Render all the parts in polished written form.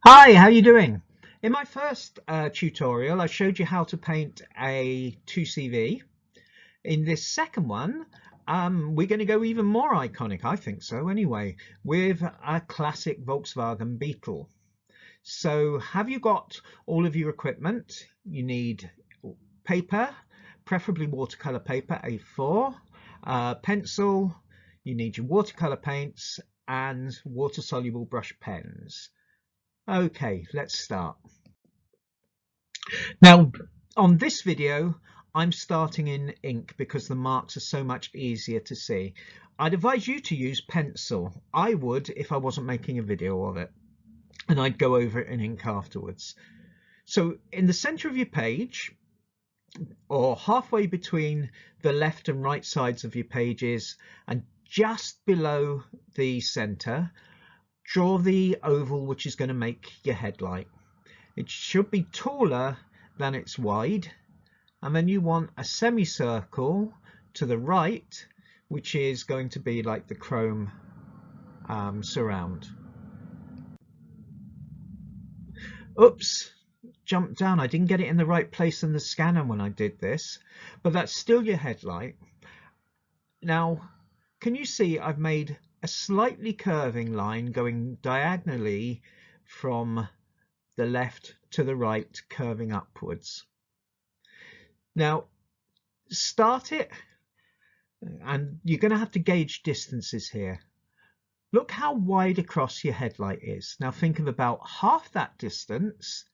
Hi, how you doing? In my first tutorial, I showed you how to paint a 2CV. In this second one, we're going to go even more iconic, I think so anyway, with a classic Volkswagen Beetle. So have you got all of your equipment? You need paper, preferably watercolor paper, A4, pencil, you need your watercolor paints and water-soluble brush pens. Okay, let's start. Now, on this video, I'm starting in ink because the marks are so much easier to see. I'd advise you to use pencil. I would if I wasn't making a video of it, and I'd go over it in ink afterwards. So in the center of your page, or halfway between the left and right sides of your pages, and just below the center, draw the oval which is going to make your headlight. It should be taller than it's wide, and then you want a semicircle to the right, which is going to be like the chrome surround. Oops, jumped down. I didn't get it in the right place in the scanner when I did this, but that's still your headlight. Now, can you see I've made a slightly curving line going diagonally from the left to the right, curving upwards. Now start it, and you're going to have to gauge distances here. Look how wide across your headlight is. Now think of about half that distance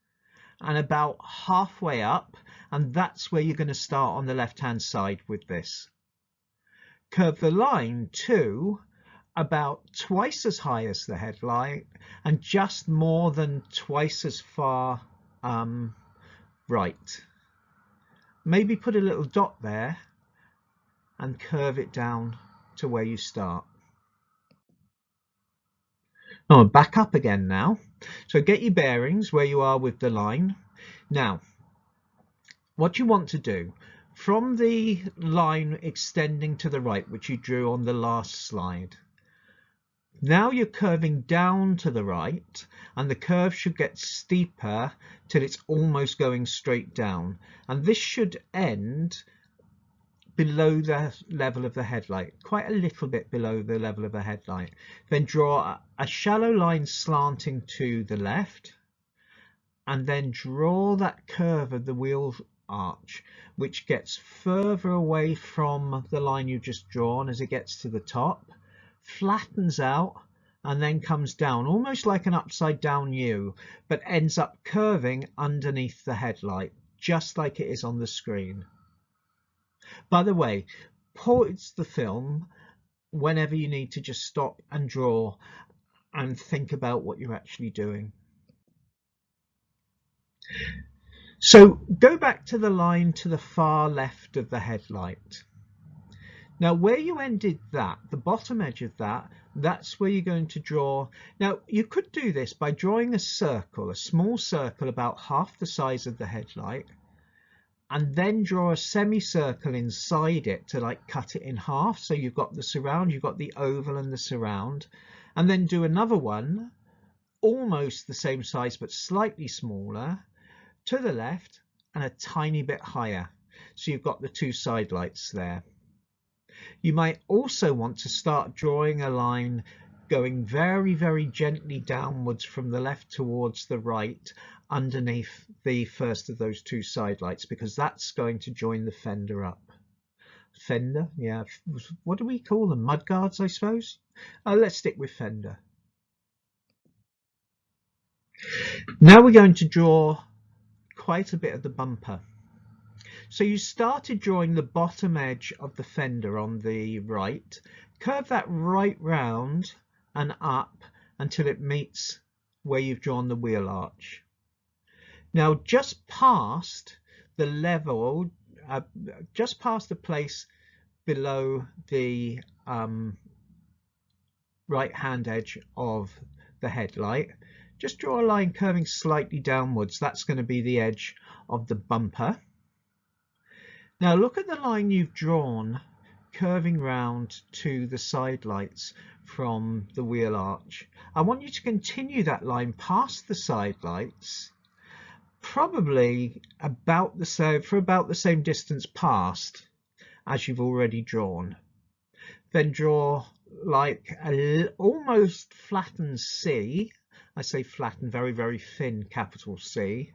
and about halfway up, and that's where you're going to start on the left hand side with this. Curve the line to about twice as high as the headlight and just more than twice as far right. Maybe put a little dot there and curve it down to where you start. Oh, back up again now. So get your bearings where you are with the line. Now, what you want to do, from the line extending to the right, which you drew on the last slide, now you're curving down to the right, and the curve should get steeper till it's almost going straight down, and this should end below the level of the headlight, quite a little bit below the level of the headlight. Then draw a shallow line slanting to the left, and then draw that curve of the wheel arch, which gets further away from the line you've just drawn as it gets to the top, flattens out, and then comes down almost like an upside down U, but ends up curving underneath the headlight, just like it is on the screen. By the way, pause the film whenever you need to just stop and draw and think about what you're actually doing. So go back to the line to the far left of the headlight. Now where you ended that, the bottom edge of that, that's where you're going to draw. Now you could do this by drawing a circle, a small circle about half the size of the headlight, and then draw a semicircle inside it to like cut it in half. So you've got the surround, you've got the oval and the surround, and then do another one almost the same size but slightly smaller to the left and a tiny bit higher. So you've got the two side lights there. You might also want to start drawing a line going very, very gently downwards from the left towards the right underneath the first of those two side lights, because that's going to join the fender up. Fender, yeah, what do we call them? Mudguards, I suppose. Let's stick with fender. Now we're going to draw quite a bit of the bumper. So you started drawing the bottom edge of the fender on the right, curve that right round and up until it meets where you've drawn the wheel arch. Now just past the level, just past the place below the right hand edge of the headlight, just draw a line curving slightly downwards. That's going to be the edge of the bumper. Now look at the line you've drawn curving round to the side lights from the wheel arch. I want you to continue that line past the side lights, probably about the same, for about the same distance past as you've already drawn. Then draw like a almost flattened C. I say flattened, very, very thin capital C.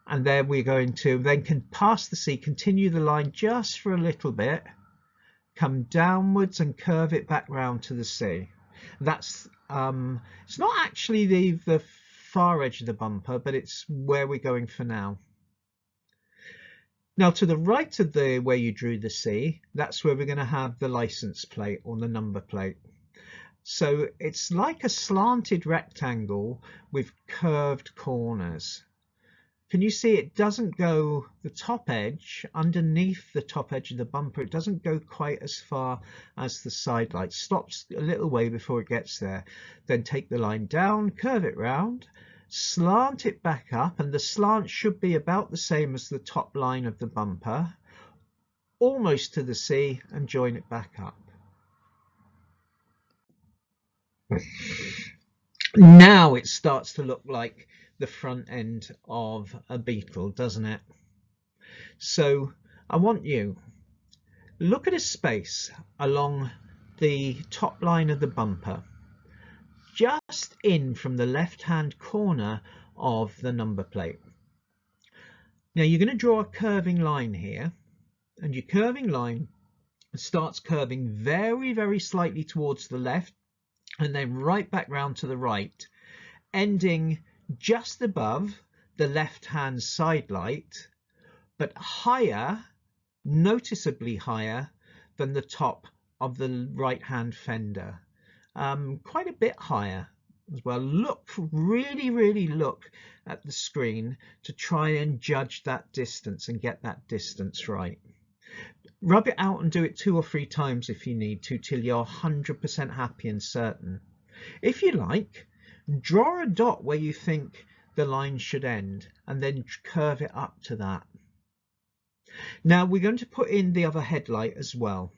And then we're going to then can pass the C, continue the line just for a little bit, come downwards and curve it back round to the C. That's it's not actually the far edge of the bumper, but it's where we're going for now. Now to the right of the where you drew the C, that's where we're going to have the license plate or the number plate. So it's like a slanted rectangle with curved corners. Can you see it doesn't go the top edge, underneath the top edge of the bumper, it doesn't go quite as far as the side light. Stops a little way before it gets there. Then take the line down, curve it round, slant it back up, and the slant should be about the same as the top line of the bumper, almost to the C, and join it back up. Now it starts to look like the front end of a Beetle, doesn't it? So I want you look at a space along the top line of the bumper, just in from the left hand corner of the number plate. Now you're going to draw a curving line here, and your curving line starts curving very, very slightly towards the left and then right back round to the right, ending just above the left hand side light, but higher, noticeably higher than the top of the right hand fender, quite a bit higher as well. Look, really look at the screen to try and judge that distance and get that distance right. Rub it out and do it 2 or 3 times if you need to, till you're 100% happy and certain. If you like, draw a dot where you think the line should end and then curve it up to that. Now we're going to put in the other headlight as well.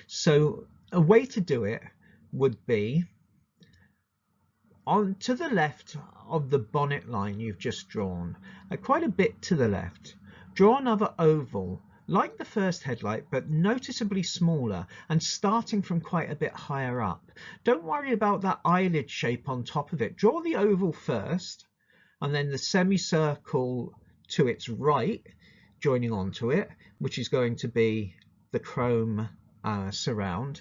So a way to do it would be on to the left of the bonnet line you've just drawn, quite a bit to the left. Draw another oval like the first headlight, but noticeably smaller and starting from quite a bit higher up. Don't worry about that eyelid shape on top of it. Draw the oval first and then the semicircle to its right joining onto it, which is going to be the chrome surround,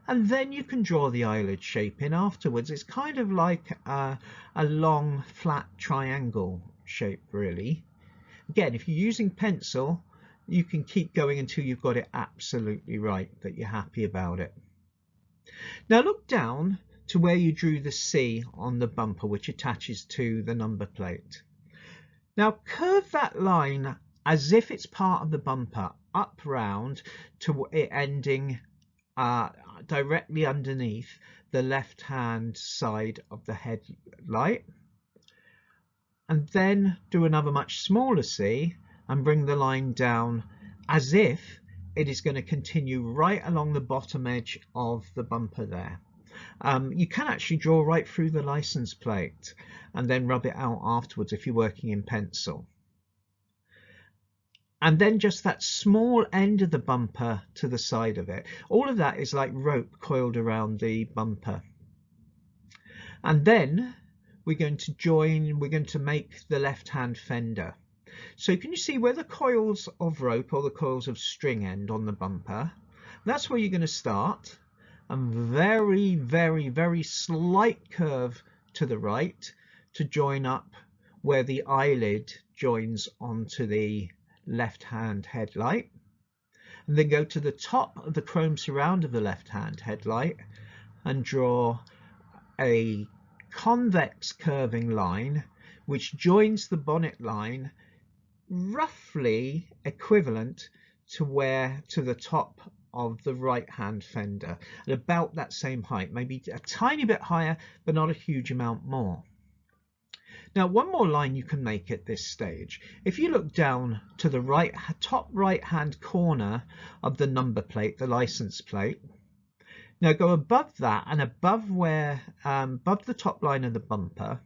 and then you can draw the eyelid shape in afterwards. It's kind of like a long flat triangle shape, really. Again, if you're using pencil, you can keep going until you've got it absolutely right, that you're happy about it. Now look down to where you drew the C on the bumper, which attaches to the number plate. Now curve that line as if it's part of the bumper up round to it ending directly underneath the left hand side of the headlight, and then do another much smaller C and bring the line down as if it is going to continue right along the bottom edge of the bumper there. You can actually draw right through the license plate and then rub it out afterwards if you're working in pencil. And then just that small end of the bumper to the side of it. All of that is like rope coiled around the bumper. And then we're going to make the left hand fender. So can you see where the coils of rope or the coils of string end on the bumper? That's where you're going to start. And very slight curve to the right to join up where the eyelid joins onto the left hand headlight, and then go to the top of the chrome surround of the left hand headlight and draw a convex curving line which joins the bonnet line roughly equivalent to the top of the right hand fender, at about that same height, maybe a tiny bit higher but not a huge amount more. Now, one more line you can make at this stage. If you look down to the top right hand corner of the number plate, the license plate, now go above that and above above the top line of the bumper,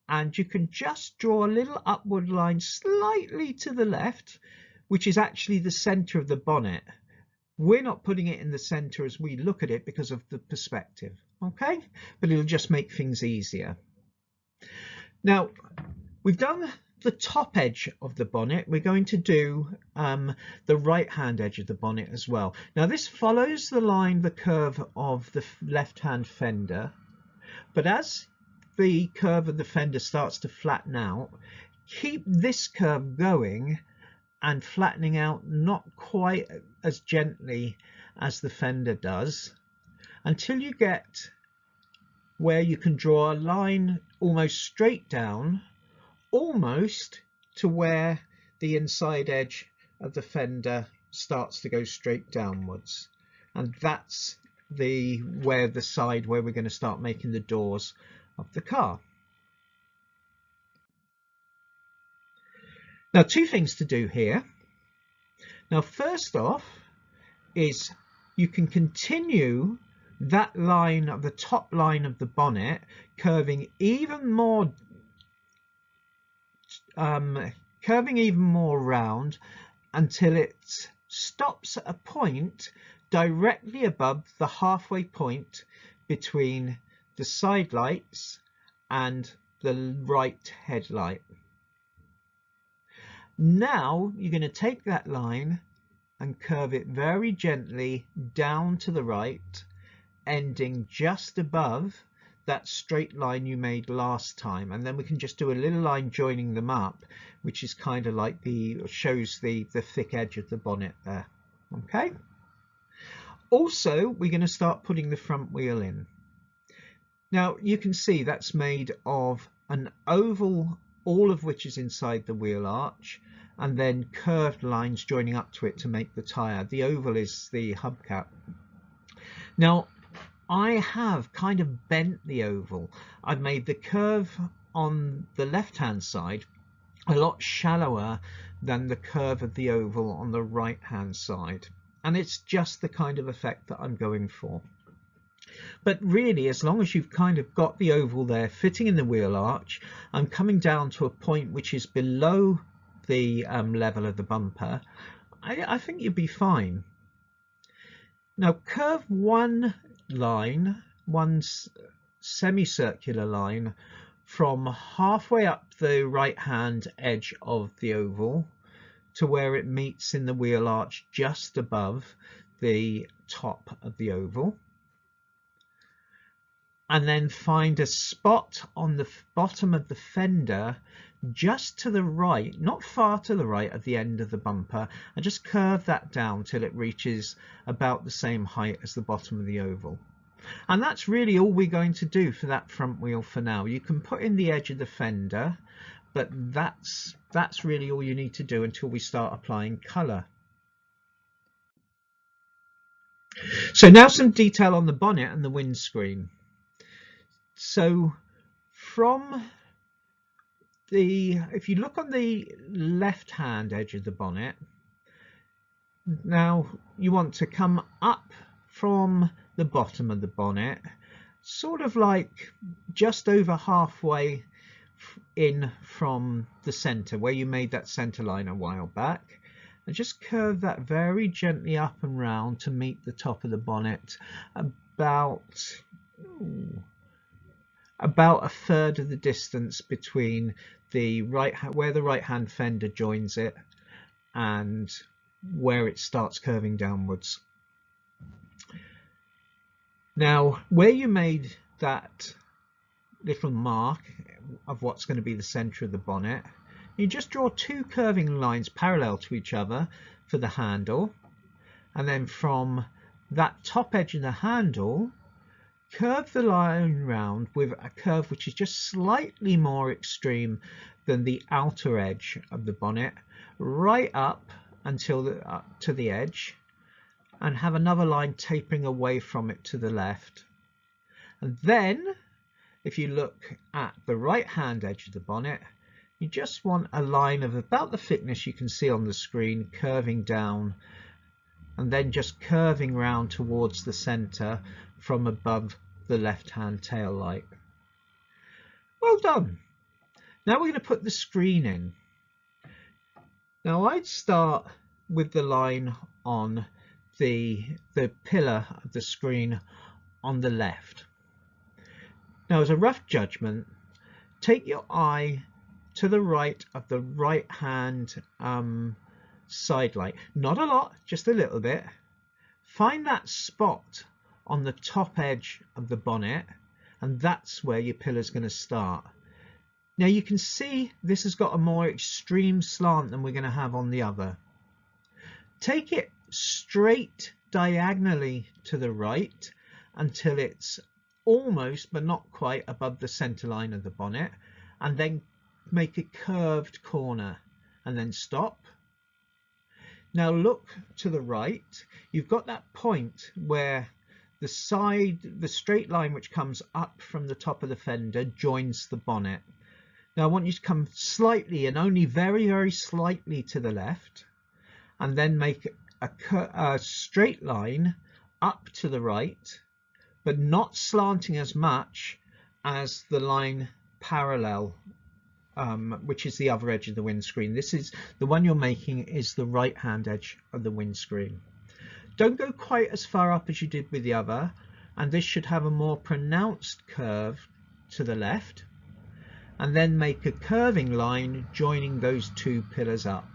and you can just draw a little upward line slightly to the left, which is actually the center of the bonnet. We're not putting it in the center as we look at it because of the perspective, okay? But it'll just make things easier. Now, we've done the top edge of the bonnet. We're going to do the right hand edge of the bonnet as well. Now, this follows the curve of the left hand fender, but as the curve of the fender starts to flatten out, keep this curve going and flattening out not quite as gently as the fender does until you get where you can draw a line almost straight down, almost to where the inside edge of the fender starts to go straight downwards. And that's the side where we're going to start making the doors of the car. Now, two things to do here. Now, first off is you can continue that line of the top line of the bonnet curving even more round until it stops at a point directly above the halfway point between the side lights and the right headlight. Now you're going to take that line and curve it very gently down to the right, ending just above that straight line you made last time, and then we can just do a little line joining them up, which is kind of like shows the thick edge of the bonnet there. Okay. Also, we're going to start putting the front wheel in. Now you can see that's made of an oval, all of which is inside the wheel arch, and then curved lines joining up to it to make the tyre. The oval is the hubcap. Now, I have kind of bent the oval. I've made the curve on the left hand side a lot shallower than the curve of the oval on the right hand side, and it's just the kind of effect that I'm going for. But really, as long as you've kind of got the oval there fitting in the wheel arch, I'm coming down to a point which is below the level of the bumper. I think you'd be fine. Now curve one line, one semicircular line, from halfway up the right hand edge of the oval to where it meets in the wheel arch just above the top of the oval, and then find a spot on the bottom of the fender just to the right, not far to the right of the end of the bumper, and just curve that down till it reaches about the same height as the bottom of the oval. And that's really all we're going to do for that front wheel for now. You can put in the edge of the fender, but that's really all you need to do until we start applying colour. So now some detail on the bonnet and the windscreen. So if you look on the left hand edge of the bonnet, now you want to come up from the bottom of the bonnet, sort of like just over halfway in from the center where you made that center line a while back, and just curve that very gently up and round to meet the top of the bonnet about a third of the distance between where the right hand fender joins it and where it starts curving downwards. Now, where you made that little mark of what's going to be the center of the bonnet, you just draw two curving lines parallel to each other for the handle, and then from that top edge of the handle, curve the line round with a curve which is just slightly more extreme than the outer edge of the bonnet, right up until to the edge, and have another line tapering away from it to the left. And then if you look at the right hand edge of the bonnet, you just want a line of about the thickness you can see on the screen curving down and then just curving round towards the center from above the left hand tail light. Well done. Now we're going to put the screen in. Now I'd start with the line on the pillar of the screen on the left. Now as a rough judgment, take your eye to the right of the right hand side light. Not a lot, just a little bit. Find that spot on the top edge of the bonnet, and that's where your pillar is going to start. Now you can see this has got a more extreme slant than we're going to have on the other. Take it straight diagonally to the right until it's almost but not quite above the center line of the bonnet, and then make a curved corner and then stop. Now look to the right. You've got that point where the straight line which comes up from the top of the fender joins the bonnet. Now I want you to come slightly and only very, very slightly to the left, and then make a straight line up to the right, but not slanting as much as the line parallel, which is the other edge of the windscreen. This is the one you're making is the right hand edge of the windscreen. Don't go quite as far up as you did with the other, and this should have a more pronounced curve to the left, and then make a curving line joining those two pillars up.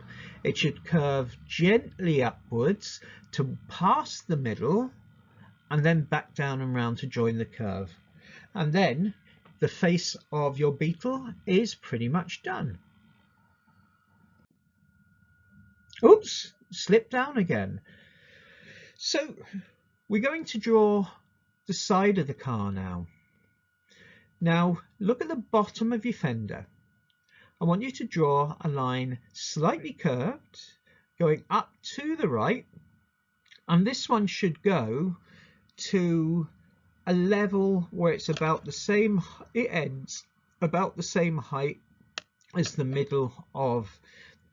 It should curve gently upwards to past the middle and then back down and round to join the curve. And then the face of your Beetle is pretty much done. Oops, slipped down again. So we're going to draw the side of the car now. Now look at the bottom of your fender. I want you to draw a line slightly curved going up to the right, and this one should go to a level where it's about the same, it ends about the same height as the middle of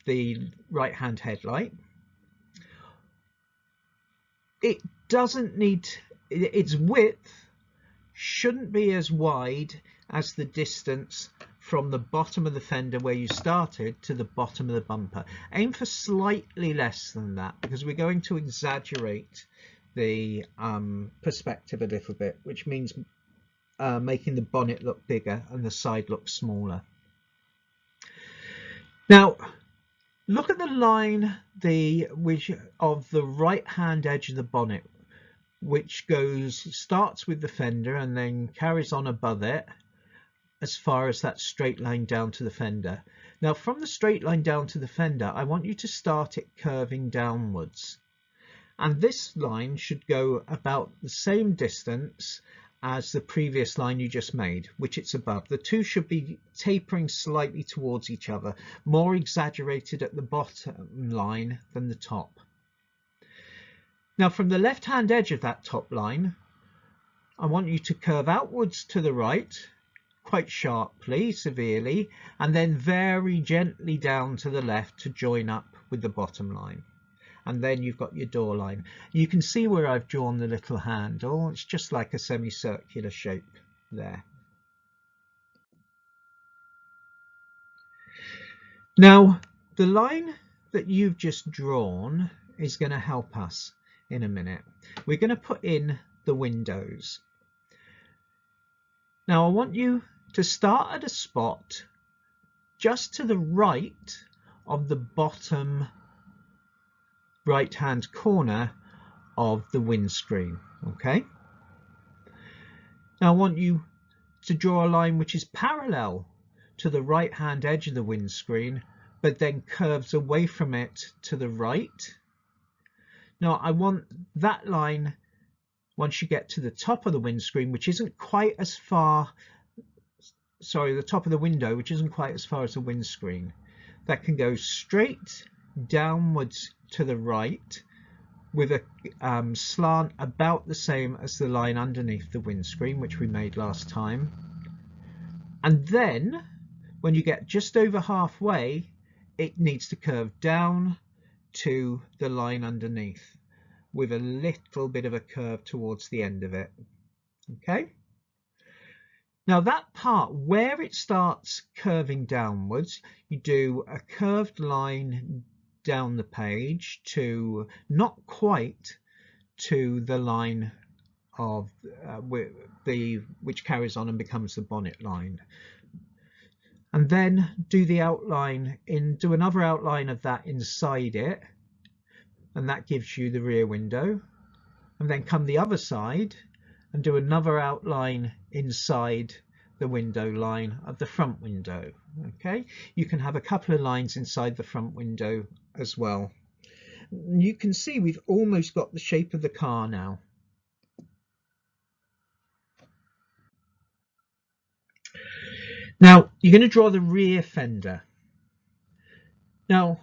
the right hand headlight. It doesn't need, its width shouldn't be as wide as the distance from the bottom of the fender where you started to the bottom of the bumper. Aim for slightly less than that, because we're going to exaggerate the perspective a little bit, which means making the bonnet look bigger and the side look smaller. Now look at the line of the right hand edge of the bonnet, which starts with the fender and then carries on above it as far as that straight line down to the fender. Now from the straight line down to the fender, I want you to start it curving downwards, and this line should go about the same distance as the previous line you just made, which it's above. The two should be tapering slightly towards each other, more exaggerated at the bottom line than the top. Now from the left hand edge of that top line, I want you to curve outwards to the right quite sharply, severely, and then very gently down to the left to join up with the bottom line. And then you've got your door line. You can see where I've drawn the little handle. It's just like a semicircular shape there. Now the line that you've just drawn is going to help us in a minute. We're going to put in the windows. Now I want you to start at a spot just to the right of the bottom right hand corner of the windscreen. Okay, now I want you to draw a line which is parallel to the right hand edge of the windscreen, but then curves away from it to the right. Now I want that line, once you get to the top of the windscreen, which isn't quite as far, sorry, the top of the window, which isn't quite as far as the windscreen, that can go straight downwards to the right with a slant about the same as the line underneath the windscreen, which we made last time. And then when you get just over halfway, it needs to curve down to the line underneath with a little bit of a curve towards the end of it. Okay, now that part where it starts curving downwards, you do a curved line down the page to not quite to the line of which carries on and becomes the bonnet line, and then do another outline of that inside it, and that gives you the rear window, and then come the other side and do another outline inside the window line of the front window. Okay, you can have a couple of lines inside the front window as well. You can see we've almost got the shape of the car now. Now you're going to draw the rear fender. Now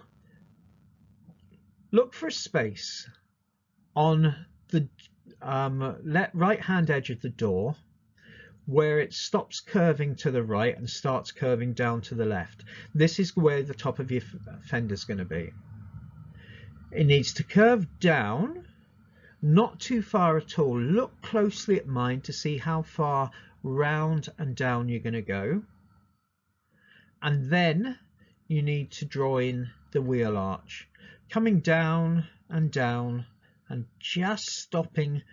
look for a space on the right hand edge of the door where it stops curving to the right and starts curving down to the left. This is where the top of your fender is going to be. It needs to curve down, not too far at all. Look closely at mine to see how far round and down you're going to go, and then you need to draw in the wheel arch, coming down and down and just stopping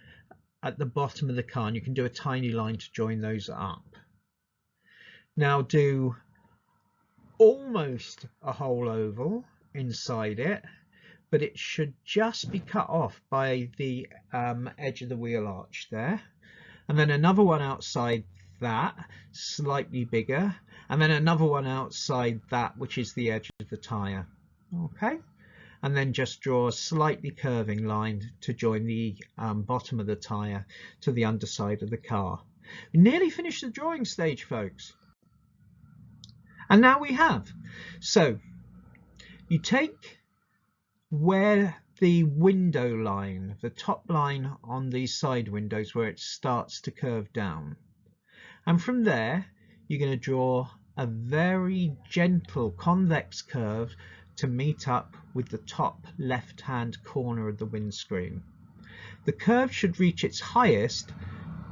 at the bottom of the car, and you can do a tiny line to join those up. Now do almost a whole oval inside it, but it should just be cut off by the edge of the wheel arch there, and then another one outside that, slightly bigger, and then another one outside that, which is the edge of the tyre. Okay, and then just draw a slightly curving line to join the bottom of the tyre to the underside of the car. We nearly finished the drawing stage, folks. And now we have. So you take where the window line, the top line on these side windows, where it starts to curve down, and from there you're going to draw a very gentle convex curve to meet up with the top left hand corner of the windscreen. The curve should reach its highest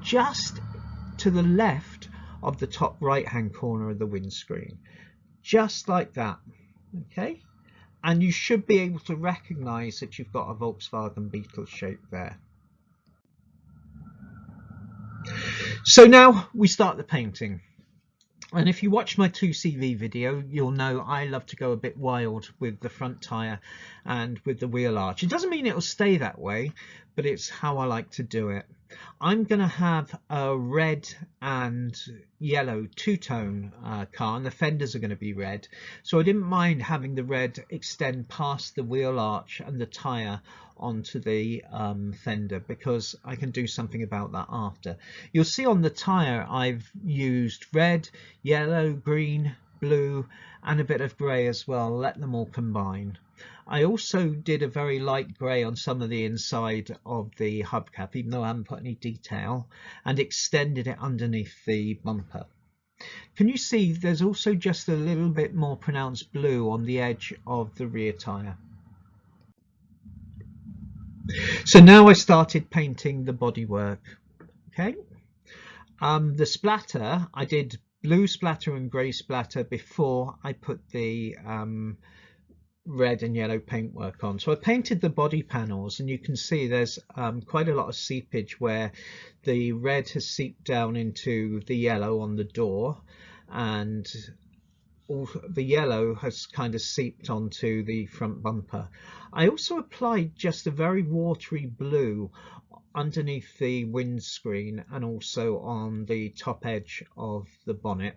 just to the left of the top right hand corner of the windscreen, just like that. Okay, and you should be able to recognize that you've got a Volkswagen Beetle shape there. So now we start the painting. And if you watch my 2CV video, you'll know I love to go a bit wild with the front tyre and with the wheel arch. It doesn't mean it'll stay that way, but it's how I like to do it. I'm going to have a red and yellow two-tone car, and the fenders are going to be red. So I didn't mind having the red extend past the wheel arch and the tyre onto the fender, because I can do something about that after. You'll see on the tyre I've used red, yellow, green, blue and a bit of grey as well. Let them all combine. I also did a very light grey on some of the inside of the hubcap, even though I haven't put any detail, and extended it underneath the bumper. Can you see there's also just a little bit more pronounced blue on the edge of the rear tyre? So now I started painting the bodywork. Okay, the splatter, I did blue splatter and grey splatter before I put the red and yellow paintwork on. So I painted the body panels, and you can see there's quite a lot of seepage where the red has seeped down into the yellow on the door, and all the yellow has kind of seeped onto the front bumper. I also applied just a very watery blue underneath the windscreen and also on the top edge of the bonnet.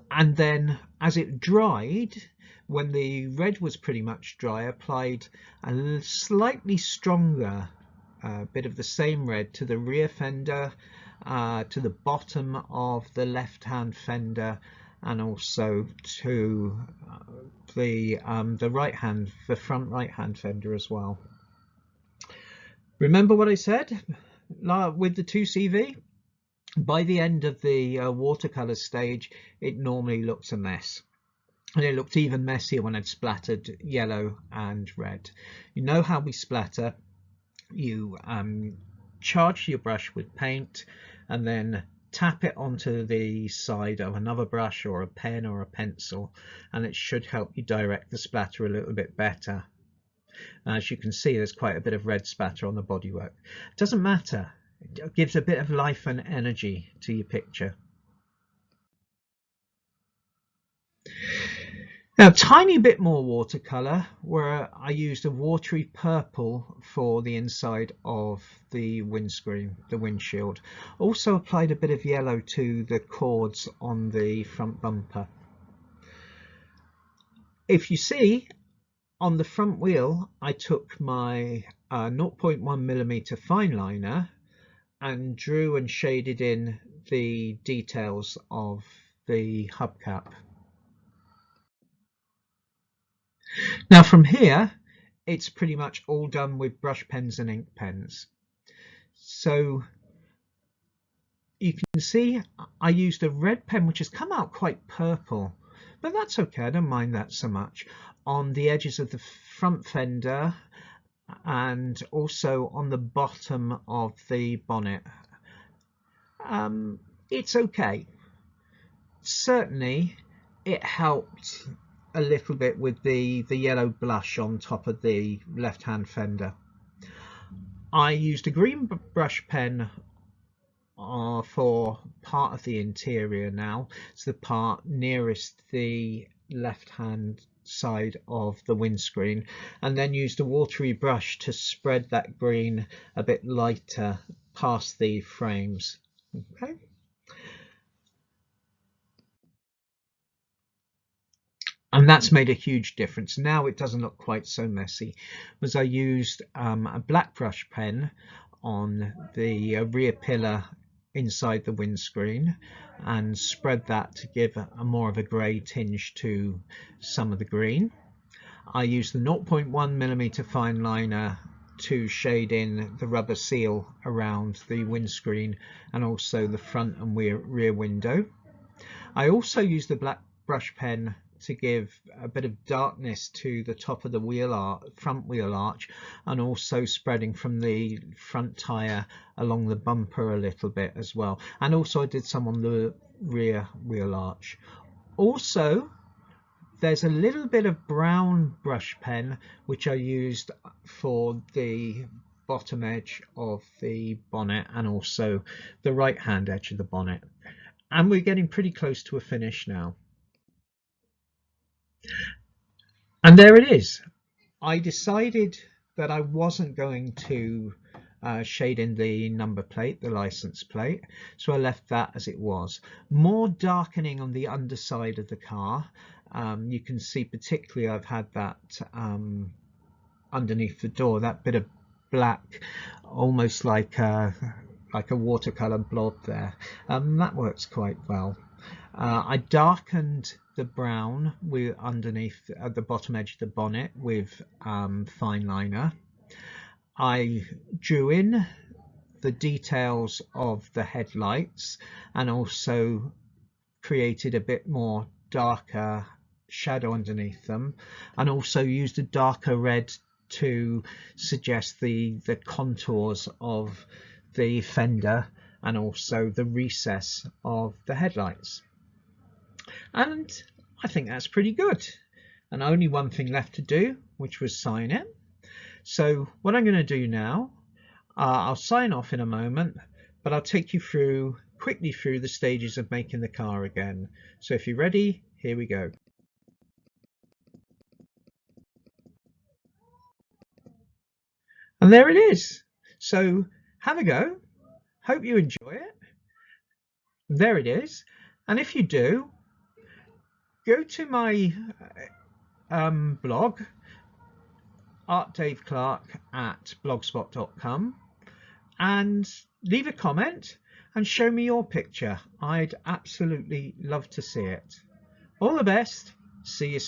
And then as it dried, when the red was pretty much dry, I applied a slightly stronger bit of the same red to the rear fender, to the bottom of the left hand fender, and also to the front right hand fender as well. Remember what I said with the 2CV? By the end of the watercolor stage, it normally looks a mess. And it looked even messier when I'd splattered yellow and red. You know how we splatter. You charge your brush with paint and then tap it onto the side of another brush or a pen or a pencil, and it should help you direct the splatter a little bit better. As you can see, there's quite a bit of red spatter on the bodywork. It doesn't matter. It gives a bit of life and energy to your picture. Now, a tiny bit more watercolor, where I used a watery purple for the inside of the windscreen, the windshield. Also applied a bit of yellow to the cords on the front bumper. If you see, on the front wheel, I took my 0.1mm fine liner and drew and shaded in the details of the hubcap. Now from here, it's pretty much all done with brush pens and ink pens. So you can see I used a red pen which has come out quite purple, but that's okay, I don't mind that so much, on the edges of the front fender and also on the bottom of the bonnet. It's okay. Certainly it helped a little bit with the yellow blush on top of the left hand fender. I used a green brush pen for part of the interior now. It's the part nearest the left hand side of the windscreen, and then used a watery brush to spread that green a bit lighter past the frames. Okay. And that's made a huge difference. Now it doesn't look quite so messy. As I used a black brush pen on the rear pillar inside the windscreen and spread that to give a more of a grey tinge to some of the green. I used the 0.1mm fine liner to shade in the rubber seal around the windscreen and also the front and rear window. I also used the black brush pen to give a bit of darkness to the top of the front wheel arch, and also spreading from the front tire along the bumper a little bit as well. And also I did some on the rear wheel arch. Also, there's a little bit of brown brush pen which I used for the bottom edge of the bonnet and also the right hand edge of the bonnet. And we're getting pretty close to a finish now. And there it is. I decided that I wasn't going to shade in the number plate, the license plate, so I left that as it was. More darkening on the underside of the car. You can see particularly I've had that underneath the door, that bit of black, almost like a watercolor blob there. That works quite well. I darkened the brown underneath at the bottom edge of the bonnet with fine liner. I drew in the details of the headlights and also created a bit more darker shadow underneath them, and also used a darker red to suggest the contours of the fender and also the recess of the headlights. And I think that's pretty good. And only one thing left to do, which was sign it. So what I'm going to do now, I'll sign off in a moment, but I'll take you quickly through the stages of making the car again. So if you're ready, here we go. And there it is. So have a go. Hope you enjoy it. There it is. And if you do, go to my blog, artdaveclark@blogspot.com, and leave a comment and show me your picture. I'd absolutely love to see it. All the best. See you soon.